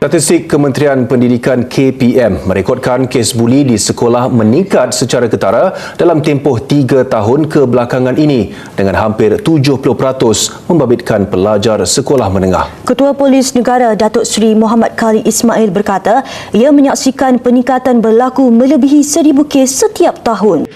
Statistik Kementerian Pendidikan KPM merekodkan kes buli di sekolah meningkat secara ketara dalam tempoh 3 tahun kebelakangan ini dengan hampir 70% membabitkan pelajar sekolah menengah. Ketua Polis Negara Datuk Seri Muhammad Khalid Ismail berkata ia menyaksikan peningkatan berlaku melebihi 1,000 kes setiap tahun.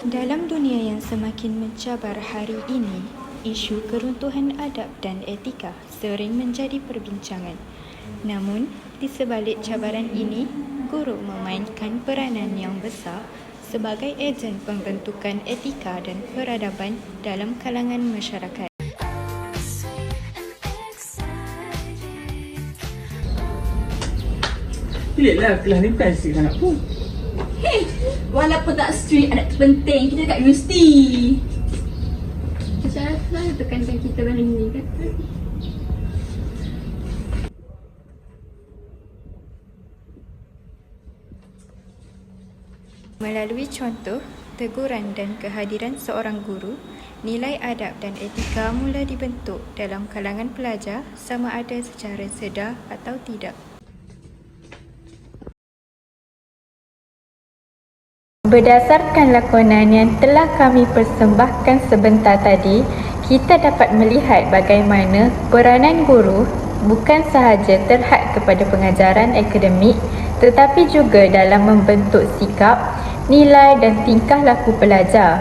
Dalam dunia yang semakin mencabar hari ini, isu keruntuhan adab dan etika sering menjadi perbincangan. Namun, di sebalik cabaran ini, guru memainkan peranan yang besar sebagai ejen pembentukan etika dan peradaban dalam kalangan masyarakat. Pilihlah kelas ni bukan asyik sangat pun. Hei, walaupun tak strict, anak tu penting. Kita dekat universiti. Macam mana tekankan kita hari ni kan? Melalui contoh, teguran dan kehadiran seorang guru, nilai adab dan etika mula dibentuk dalam kalangan pelajar sama ada secara sedar atau tidak. Berdasarkan lakonan yang telah kami persembahkan sebentar tadi, kita dapat melihat bagaimana peranan guru bukan sahaja terhad kepada pengajaran akademik tetapi juga dalam membentuk sikap, nilai dan tingkah laku pelajar.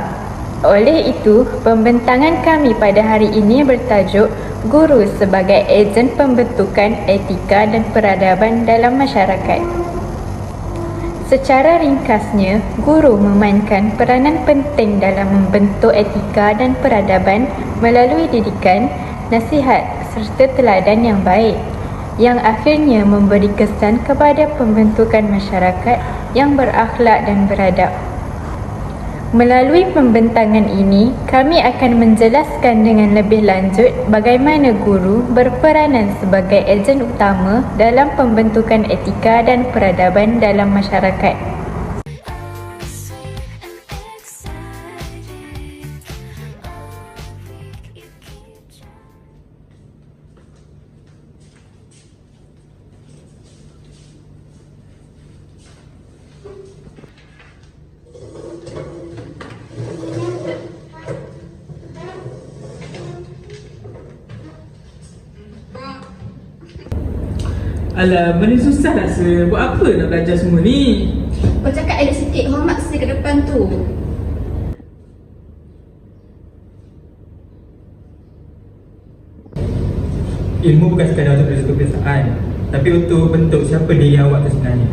Oleh itu, pembentangan kami pada hari ini bertajuk Guru sebagai Ejen Pembentukan Etika dan Peradaban dalam Masyarakat. Secara ringkasnya, guru memainkan peranan penting dalam membentuk etika dan peradaban melalui didikan, nasihat serta teladan yang baik, yang akhirnya memberi kesan kepada pembentukan masyarakat yang berakhlak dan beradab. Melalui pembentangan ini, kami akan menjelaskan dengan lebih lanjut bagaimana guru berperanan sebagai ejen utama dalam pembentukan etika dan peradaban dalam masyarakat. Alah, benda susah rasa. Buat apa nak belajar semua ni? Kau cakap elok sikit, hormat saya ke depan tu. Ilmu bukan sekadar untuk belajar kebiasaan, tapi untuk bentuk siapa diri awak tu sebenarnya.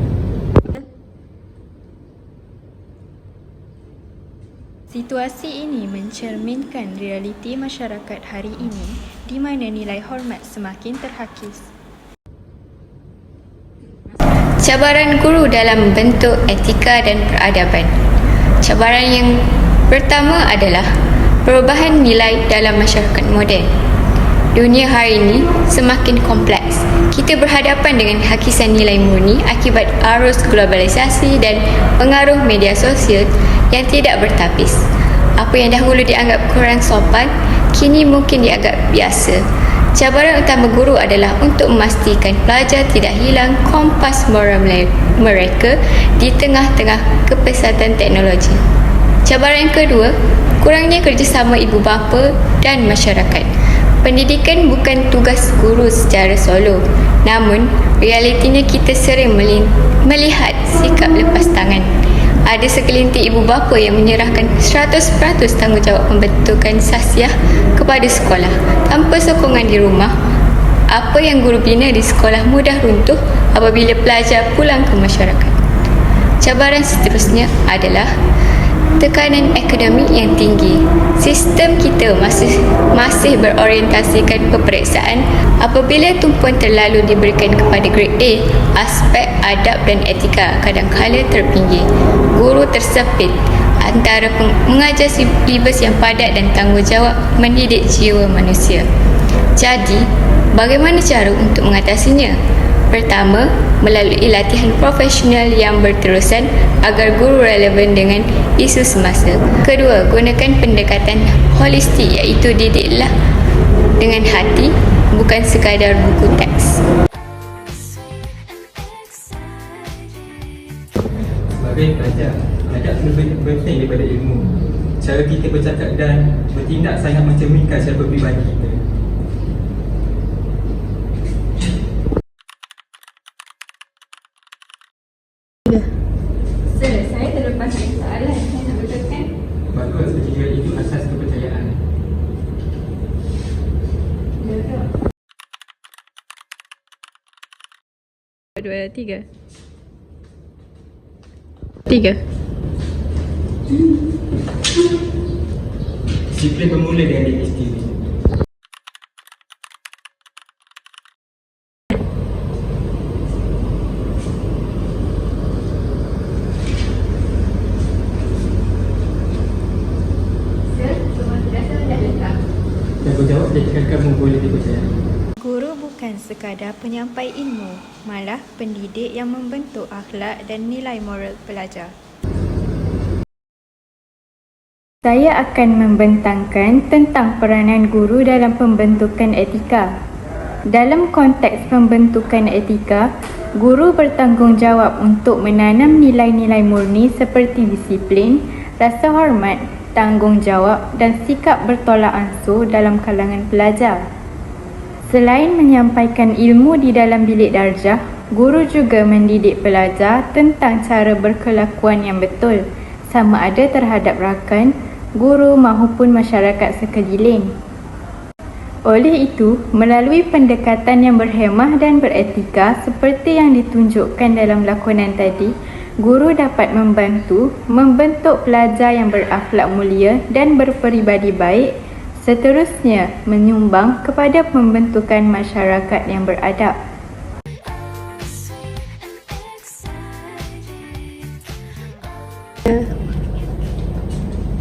Situasi ini mencerminkan realiti masyarakat hari ini di mana nilai hormat semakin terhakis. Cabaran guru dalam bentuk etika dan peradaban. Cabaran yang pertama adalah perubahan nilai dalam masyarakat moden. Dunia hari ini semakin kompleks. Kita berhadapan dengan hakisan nilai murni akibat arus globalisasi dan pengaruh media sosial yang tidak bertapis. Apa yang dahulu dianggap kurang sopan, kini mungkin dianggap biasa. Cabaran utama guru adalah untuk memastikan pelajar tidak hilang kompas moral mereka di tengah-tengah kepesatan teknologi. Cabaran yang kedua, kurangnya kerjasama ibu bapa dan masyarakat. Pendidikan bukan tugas guru secara solo, namun realitinya kita sering melihat sikap lepas tangan. Ada segelintir ibu bapa yang menyerahkan 100% tanggungjawab pembentukan sasiah kepada sekolah. Tanpa sokongan di rumah, apa yang guru bina di sekolah mudah runtuh apabila pelajar pulang ke masyarakat. Cabaran seterusnya adalah tekanan akademik yang tinggi. Sistem kita masih berorientasikan peperiksaan. Apabila tumpuan terlalu diberikan kepada grade A, aspek adab dan etika kadang-kala terpinggir. Guru tersepit antara mengajar silibus yang padat dan tanggungjawab mendidik jiwa manusia. Jadi, bagaimana cara untuk mengatasinya? Pertama, melalui latihan profesional yang berterusan agar guru relevan dengan isu semasa. Kedua, gunakan pendekatan holistik iaitu didiklah dengan hati, bukan sekadar buku teks. Sebagai pelajar lebih penting daripada ilmu. Cara kita bercakap dan bertindak sangat mencerminkan siapa pribadi kita. Sir, saya terlepas satu soalan. Saya nak betulkan. Bagus, jika itu asas kepercayaan. Dua, tiga. Tiga. Disiplin bermula dengan diri sendiri. Sir, semua dasar dah lengkap. Tanggungjawab jadikan kamu boleh dipercayai. Guru bukan sekadar penyampai ilmu, malah pendidik yang membentuk akhlak dan nilai moral pelajar. Saya akan membentangkan tentang peranan guru dalam pembentukan etika. Dalam konteks pembentukan etika, guru bertanggungjawab untuk menanam nilai-nilai murni seperti disiplin, rasa hormat, tanggungjawab dan sikap bertolak ansur dalam kalangan pelajar. Selain menyampaikan ilmu di dalam bilik darjah, guru juga mendidik pelajar tentang cara berkelakuan yang betul, sama ada terhadap rakan, guru maupun masyarakat sekeliling. Oleh itu, melalui pendekatan yang berhemah dan beretika seperti yang ditunjukkan dalam lakonan tadi, guru dapat membantu membentuk pelajar yang berakhlak mulia dan berperibadi baik, seterusnya menyumbang kepada pembentukan masyarakat yang beradab.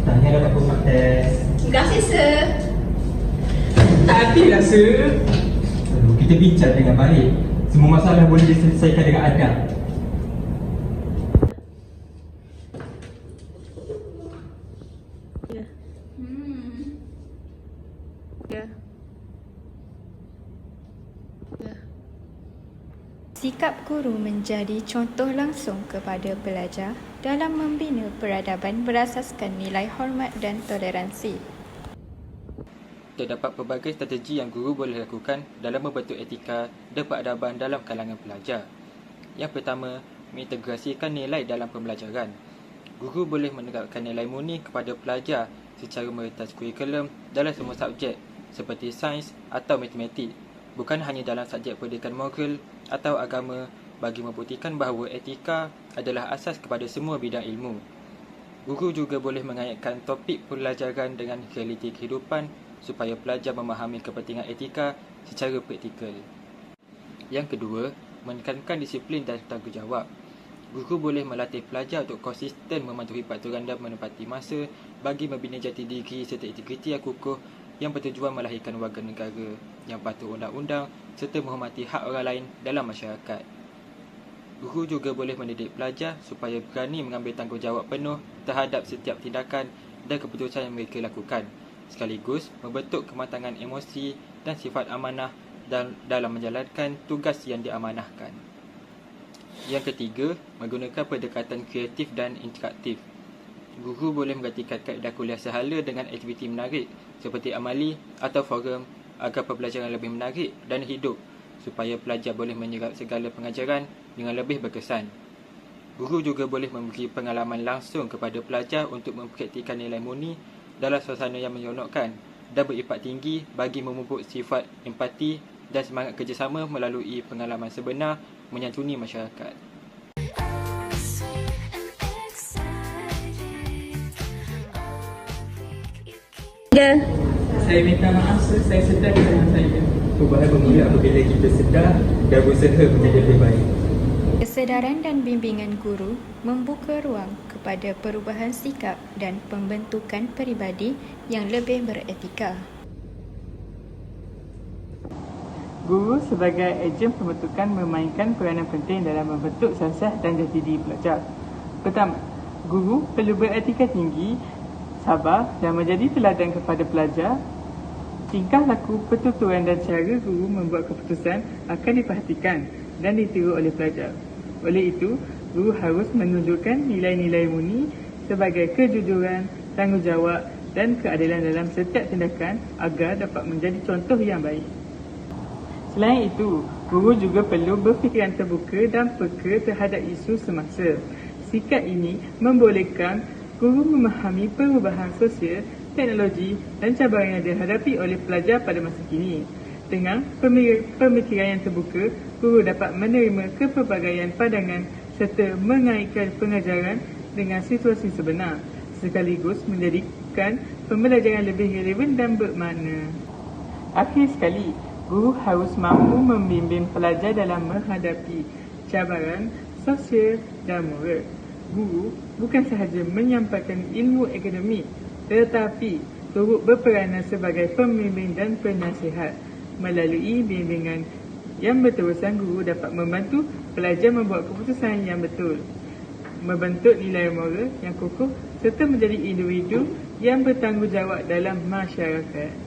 Tanya dapat buat test. Terima kasih, sir. Tak adil lah, sir. Kita bincang dengan baik. Semua masalah boleh diselesaikan dengan adab. Sikap guru menjadi contoh langsung kepada pelajar dalam membina peradaban berasaskan nilai hormat dan toleransi. Terdapat pelbagai strategi yang guru boleh lakukan dalam membentuk etika dan peradaban dalam kalangan pelajar. Yang pertama, mengintegrasikan nilai dalam pembelajaran. Guru boleh menerapkan nilai murni kepada pelajar secara merentas kurikulum dalam semua subjek seperti sains atau matematik, bukan hanya dalam subjek pendidikan moral atau agama, bagi membuktikan bahawa etika adalah asas kepada semua bidang ilmu. Guru juga boleh mengaitkan topik pelajaran dengan realiti kehidupan supaya pelajar memahami kepentingan etika secara praktikal. Yang kedua, menekankan disiplin dan tanggungjawab. Guru boleh melatih pelajar untuk konsisten mematuhi peraturan dan menepati masa bagi membina jati diri serta integriti yang kukuh yang bertujuan melahirkan warga negara yang patuh undang-undang serta menghormati hak orang lain dalam masyarakat. Guru juga boleh mendidik pelajar supaya berani mengambil tanggungjawab penuh terhadap setiap tindakan dan keputusan yang mereka lakukan, sekaligus membentuk kematangan emosi dan sifat amanah dalam menjalankan tugas yang diamanahkan. Yang ketiga, menggunakan pendekatan kreatif dan interaktif. Guru boleh menggantikan kaedah kuliah sehala dengan aktiviti menarik seperti amali atau forum agar pembelajaran lebih menarik dan hidup supaya pelajar boleh menyerap segala pengajaran dengan lebih berkesan. Guru juga boleh memberi pengalaman langsung kepada pelajar untuk mempraktikkan nilai murni dalam suasana yang menyeronokkan dan berimpak tinggi bagi memupuk sifat empati dan semangat kerjasama melalui pengalaman sebenar menyantuni masyarakat. Saya minta maaf, sir. Saya sedar kesalahan saya. Perubahan bermula apabila kita sedar dan berusaha menjadi lebih baik. Kesedaran dan bimbingan guru membuka ruang kepada perubahan sikap dan pembentukan peribadi yang lebih beretika. Guru sebagai ejen pembentukan memainkan peranan penting dalam membentuk siasat dan jati diri pelajar. Pertama, Guru perlu beretika tinggi, sabar dan menjadi teladan kepada pelajar. Tingkah laku, pertuturan dan cara guru membuat keputusan akan diperhatikan dan ditiru oleh pelajar. Oleh itu, guru harus menunjukkan nilai-nilai murni sebagai kejujuran, tanggungjawab dan keadilan dalam setiap tindakan agar dapat menjadi contoh yang baik. Selain itu, guru juga perlu berfikiran terbuka dan peka terhadap isu semasa. Sikap ini membolehkan guru memahami perubahan sosial, teknologi dan cabaran yang dihadapi oleh pelajar pada masa kini. Dengan pemikiran yang terbuka, guru dapat menerima kepelbagaian pandangan serta mengaitkan pengajaran dengan situasi sebenar, sekaligus menjadikan pembelajaran lebih relevan dan bermakna. Akhir sekali, guru harus mampu membimbing pelajar dalam menghadapi cabaran sosial dan moral. Guru bukan sahaja menyampaikan ilmu akademik, tetapi turut berperanan sebagai pembimbing dan penasihat. Melalui bimbingan yang berterusan, guru dapat membantu pelajar membuat keputusan yang betul, membentuk nilai moral yang kukuh serta menjadi individu yang bertanggungjawab dalam masyarakat.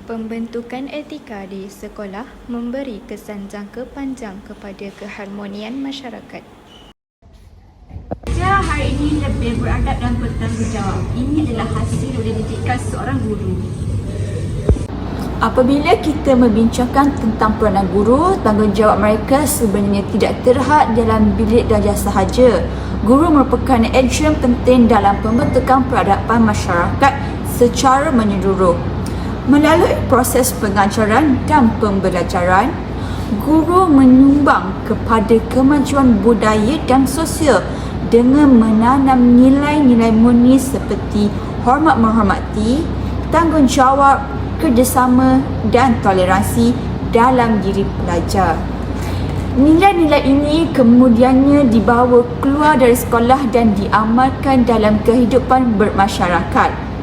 Pembentukan etika di sekolah memberi kesan jangka panjang kepada keharmonian masyarakat. Pelajar hari ini lebih beradab dan bertanggungjawab. Ini adalah hasil dari didikan seorang guru. Apabila kita membincangkan tentang peranan guru, tanggungjawab mereka sebenarnya tidak terhad dalam bilik darjah sahaja. Guru merupakan ejen penting dalam pembentukan peradaban masyarakat secara menyeluruh. Melalui proses pengajaran dan pembelajaran, guru menyumbang kepada kemajuan budaya dan sosial dengan menanam nilai-nilai murni seperti hormat menghormati, tanggungjawab, kerjasama dan toleransi dalam diri pelajar. Nilai-nilai ini kemudiannya dibawa keluar dari sekolah dan diamalkan dalam kehidupan bermasyarakat.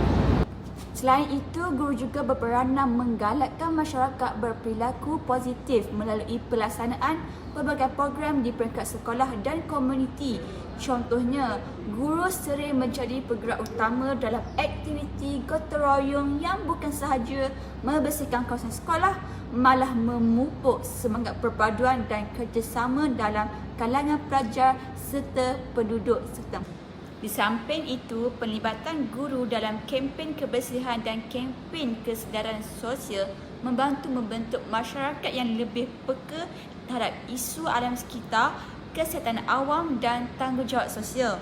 Selain itu, guru juga berperanan menggalakkan masyarakat berperilaku positif melalui pelaksanaan pelbagai program di peringkat sekolah dan komuniti. Contohnya, guru sering menjadi penggerak utama dalam aktiviti gotong royong yang bukan sahaja membersihkan kawasan sekolah, malah memupuk semangat perpaduan dan kerjasama dalam kalangan pelajar serta penduduk setempat. Di samping itu, penlibatan guru dalam kempen kebersihan dan kempen kesedaran sosial membantu membentuk masyarakat yang lebih peka terhadap isu alam sekitar, kesihatan awam dan tanggungjawab sosial.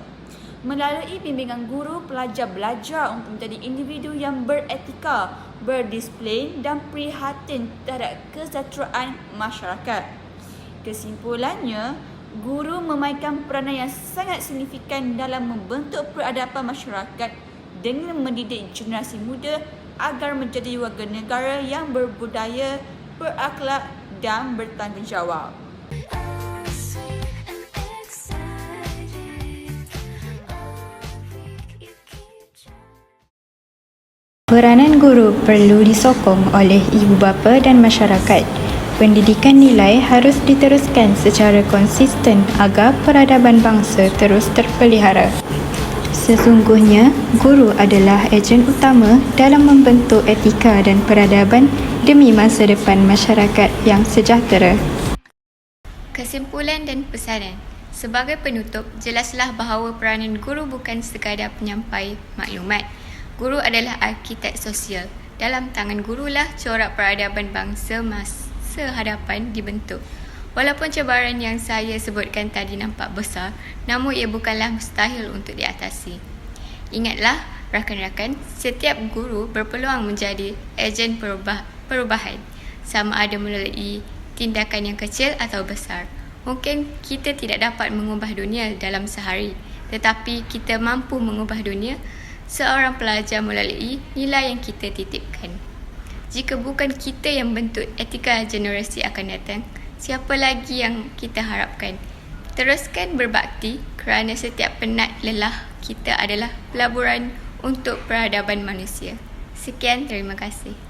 Melalui bimbingan guru, pelajar belajar untuk menjadi individu yang beretika, berdisiplin dan prihatin terhadap kesejahteraan masyarakat. Kesimpulannya, guru memainkan peranan yang sangat signifikan dalam membentuk peradaban masyarakat dengan mendidik generasi muda agar menjadi warga negara yang berbudaya, berakhlak dan bertanggungjawab. Peranan guru perlu disokong oleh ibu bapa dan masyarakat. Pendidikan nilai harus diteruskan secara konsisten agar peradaban bangsa terus terpelihara. Sesungguhnya, guru adalah ejen utama dalam membentuk etika dan peradaban demi masa depan masyarakat yang sejahtera. Kesimpulan dan pesanan. Sebagai penutup, jelaslah bahawa peranan guru bukan sekadar penyampai maklumat. Guru adalah arkitek sosial. Dalam tangan gurulah corak peradaban bangsa masa hadapan dibentuk. Walaupun cabaran yang saya sebutkan tadi nampak besar, namun ia bukanlah mustahil untuk diatasi. Ingatlah, rakan-rakan, setiap guru berpeluang menjadi ejen perubahan, sama ada melalui tindakan yang kecil atau besar. Mungkin kita tidak dapat mengubah dunia dalam sehari, tetapi kita mampu mengubah dunia seorang pelajar melalui nilai yang kita titipkan. Jika bukan kita yang bentuk etika generasi akan datang, siapa lagi yang kita harapkan? Teruskan berbakti kerana setiap penat lelah kita adalah pelaburan untuk peradaban manusia. Sekian, terima kasih.